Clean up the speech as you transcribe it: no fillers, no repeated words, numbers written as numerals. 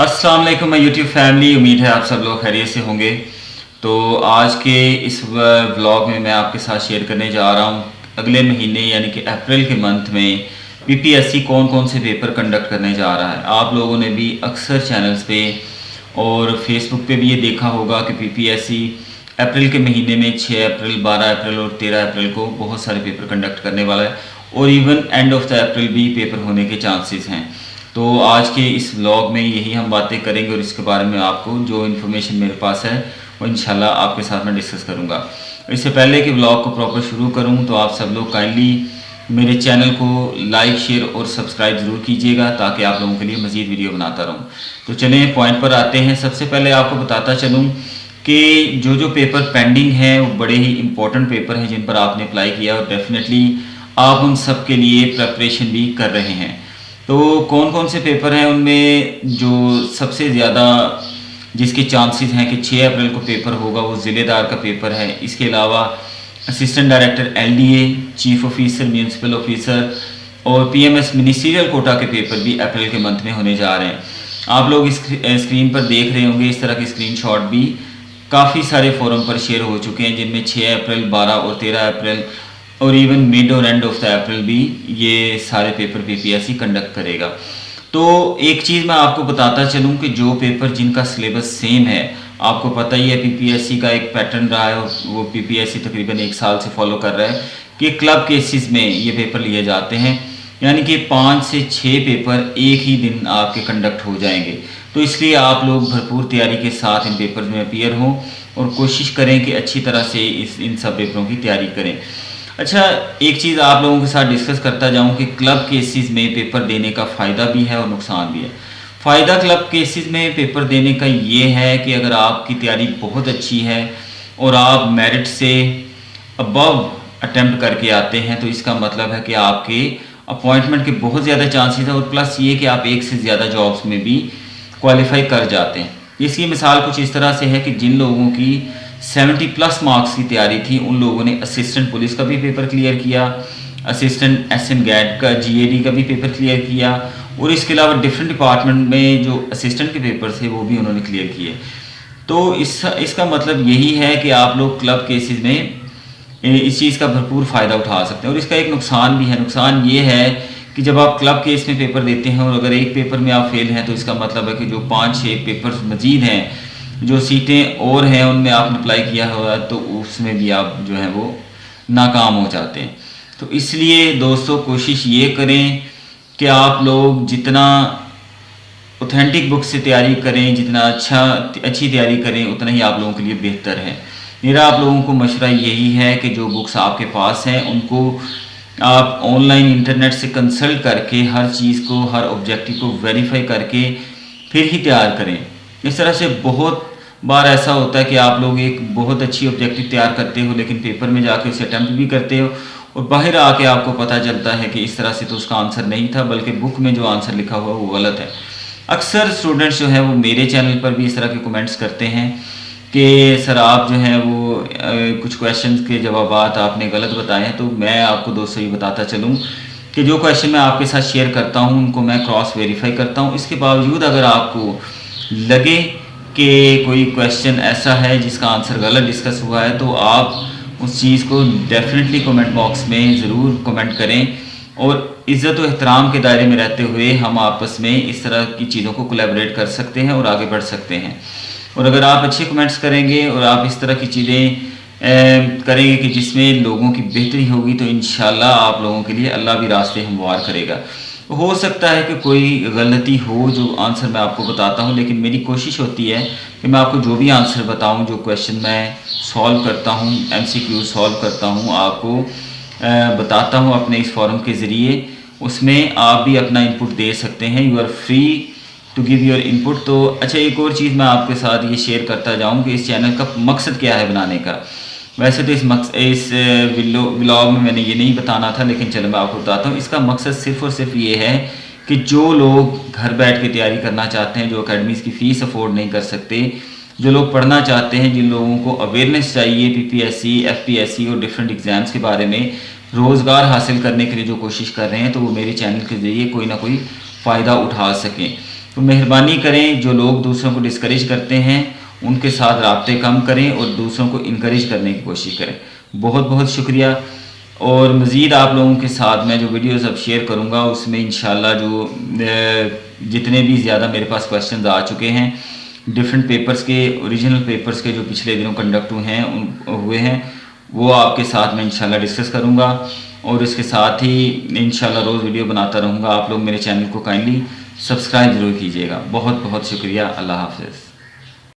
अस्सलाम वालेकुम my YouTube family. उम्मीद है आप सब लोग खैरियत से होंगे। तो आज के इस व्लॉग में मैं आपके साथ शेयर करने जा रहा हूँ अगले महीने यानी कि अप्रैल के मंथ में पीपीएससी कौन कौन से पेपर कंडक्ट करने जा रहा है। आप लोगों ने भी अक्सर चैनल्स पे और फेसबुक पे भी ये देखा होगा कि पीपीएससी अप्रैल के महीने में 6 अप्रैल, 12 अप्रैल और 13 अप्रैल को बहुत सारे पेपर कंडक्ट करने वाला है और even end of the April भी पेपर होने के चांसेस हैं। तो आज के इस व्लॉग में यही हम बातें करेंगे और इसके बारे में आपको जो इन्फॉर्मेशन मेरे पास है वो इंशाल्लाह आपके साथ मैं डिस्कस करूंगा। इससे पहले कि व्लॉग को प्रॉपर शुरू करूं तो आप सब लोग काइंडली मेरे चैनल को लाइक, शेयर और सब्सक्राइब ज़रूर कीजिएगा ताकि आप लोगों के लिए मज़ीद वीडियो बनाता रहूं। तो चलें पॉइंट पर आते हैं। सबसे पहले आपको बताता चलूँ कि जो पेपर पेंडिंग है वो बड़े ही इंपॉर्टेंट पेपर हैं जिन पर आपने अप्लाई किया और डेफिनेटली आप उन सब के लिए प्रेपरेशन भी कर रहे हैं। तो कौन कौन से पेपर हैं उनमें जो सबसे ज़्यादा जिसके चांसेस हैं कि 6 अप्रैल को पेपर होगा वो ज़िलेदार का पेपर है। इसके अलावा assistant director LDA, chief officer, municipal officer और पीएमएस मिनिस्ट्रियल कोटा के पेपर भी अप्रैल के मंथ में होने जा रहे हैं। आप लोग इस स्क्रीन पर देख रहे होंगे इस तरह के स्क्रीनशॉट भी काफ़ी सारे फोरम पर शेयर हो चुके हैं जिनमें 6 अप्रैल, 12 और 13 अप्रैल और इवन मिड और एंड ऑफ द अप्रैल भी ये सारे पेपर पीपीएससी कंडक्ट करेगा। तो एक चीज़ मैं आपको बताता चलूँ कि जो पेपर जिनका सिलेबस सेम है, आपको पता ही है पीपीएससी का एक पैटर्न रहा है और वो पीपीएससी तकरीबन 1 साल से फॉलो कर रहा है कि क्लब केसेस में ये पेपर लिए जाते हैं, यानी कि 5 से 6 पेपर एक ही दिन आपके कंडक्ट हो जाएंगे। तो इसलिए आप लोग भरपूर तैयारी के साथ इन पेपर में अपीयर हों और कोशिश करें कि अच्छी तरह से इन सब पेपरों की तैयारी करें। अच्छा, एक चीज़ आप लोगों के साथ डिस्कस करता जाऊं कि क्लब केसेस में पेपर देने का फ़ायदा भी है और नुकसान भी है। फ़ायदा क्लब केसेस में पेपर देने का ये है कि अगर आपकी तैयारी बहुत अच्छी है और आप मेरिट से अबव अटेम्प्ट करके आते हैं तो इसका मतलब है कि आपके अपॉइंटमेंट के बहुत ज़्यादा चांसेस है और प्लस ये कि आप एक से ज़्यादा जॉब्स में भी क्वालिफाई कर जाते हैं। इसकी मिसाल कुछ इस तरह से है कि जिन लोगों की 70+ मार्क्स की तैयारी थी उन लोगों ने असिस्टेंट पुलिस का भी पेपर क्लियर किया, असिस्टेंट एसएम गैट का जीएडी का भी पेपर क्लियर किया और इसके अलावा डिफरेंट डिपार्टमेंट में जो असिस्टेंट के पेपर थे वो भी उन्होंने क्लियर किए। तो इसका मतलब यही है कि आप लोग क्लब केसेस में इस चीज़ का भरपूर फ़ायदा उठा सकते हैं। और इसका एक नुकसान भी है। नुकसान ये है कि जब आप क्लब केस में पेपर देते हैं और अगर एक पेपर में आप फेल हैं तो इसका मतलब है कि जो 5-6 पेपर मजीद हैं, जो सीटें और हैं उनमें आपने अप्लाई किया हुआ तो उसमें भी आप जो है वो नाकाम हो जाते हैं। तो इसलिए दोस्तों कोशिश ये करें कि आप लोग जितना ऑथेंटिक बुक से तैयारी करें, जितना अच्छी तैयारी करें उतना ही आप लोगों के लिए बेहतर है। मेरा आप लोगों को मशवरा यही है कि जो बुक्स आपके पास हैं उनको आप ऑनलाइन इंटरनेट से कंसल्ट करके हर चीज़ को, हर ऑब्जेक्टिव को वेरीफाई करके फिर ही तैयार करें। इस तरह से बहुत बार ऐसा होता है कि आप लोग एक बहुत अच्छी ऑब्जेक्टिव तैयार करते हो लेकिन पेपर में जाके उसे अटैम्प्ट भी करते हो और बाहर आके आपको पता चलता है कि इस तरह से तो उसका आंसर नहीं था बल्कि बुक में जो आंसर लिखा हुआ वो गलत है। अक्सर स्टूडेंट्स जो है वो मेरे चैनल पर भी इस तरह के कमेंट्स करते हैं कि सर आप जो है वो कुछ क्वेश्चंस के जवाब आपने गलत बताए हैं। तो मैं आपको दोस्तों ये बताता चलूँ कि जो क्वेश्चन मैं आपके साथ शेयर करता हूँ उनको मैं क्रॉस वेरीफाई करता हूँ। इसके बावजूद अगर आपको लगे कि कोई क्वेश्चन ऐसा है जिसका आंसर गलत डिस्कस हुआ है तो आप उस चीज़ को डेफिनेटली कमेंट बॉक्स में ज़रूर कमेंट करें और इज़्ज़त और एहतराम के दायरे में रहते हुए हम आपस में इस तरह की चीज़ों को कोलैबोरेट कर सकते हैं और आगे बढ़ सकते हैं। और अगर आप अच्छे कमेंट्स करेंगे और आप इस तरह की चीज़ें करेंगे कि जिसमें लोगों की बेहतरी होगी तो इंशाल्लाह आप लोगों के लिए अल्लाह भी रास्ते हमवार करेगा। हो सकता है कि कोई गलती हो जो आंसर मैं आपको बताता हूं, लेकिन मेरी कोशिश होती है कि मैं आपको जो भी आंसर बताऊं, जो क्वेश्चन मैं सॉल्व करता हूं, एमसीक्यू सॉल्व करता हूं, आपको बताता हूं अपने इस फॉरम के ज़रिए, उसमें आप भी अपना इनपुट दे सकते हैं। You are free to give your input. तो अच्छा, एक और चीज़ मैं आपके साथ ये शेयर करता जाऊँ कि इस चैनल का मकसद क्या है बनाने का। वैसे तो इस व्लॉग में मैंने ये नहीं बताना था, लेकिन चलो मैं आपको बताता हूँ। इसका मकसद सिर्फ़ और सिर्फ ये है कि जो लोग घर बैठ के तैयारी करना चाहते हैं, जो अकेडमीज़ की फ़ीस अफोर्ड नहीं कर सकते, जो लोग पढ़ना चाहते हैं, जिन लोगों को अवेयरनेस चाहिए पीपीएससी, एफपीएससी और डिफरेंट एग्ज़ाम्स के बारे में, रोज़गार हासिल करने के लिए जो कोशिश कर रहे हैं, तो वो मेरे चैनल के ज़रिए कोई ना कोई फ़ायदा उठा सकें। तो मेहरबानी करें, जो लोग दूसरों को डिस्करेज करते हैं उनके साथ राब्ते कम करें और दूसरों को इनकरेज करने की कोशिश करें। बहुत बहुत शुक्रिया। और मज़ीद आप लोगों के साथ मैं जो वीडियोस अब शेयर करूँगा उसमें इंशाल्लाह जो जितने भी ज़्यादा मेरे पास क्वेश्चंस आ चुके हैं डिफरेंट पेपर्स के, ओरिजिनल पेपर्स के जो पिछले दिनों कंडक्ट हुए हैं वो आपके साथ मैं इंशाल्लाह डिस्कस करूँगा। और इसके साथ ही इंशाल्लाह रोज़ वीडियो बनाता रहूँगा। आप लोग मेरे चैनल को काइंडली सब्सक्राइब ज़रूर कीजिएगा। बहुत बहुत शुक्रिया। अल्लाह हाफ़िज़।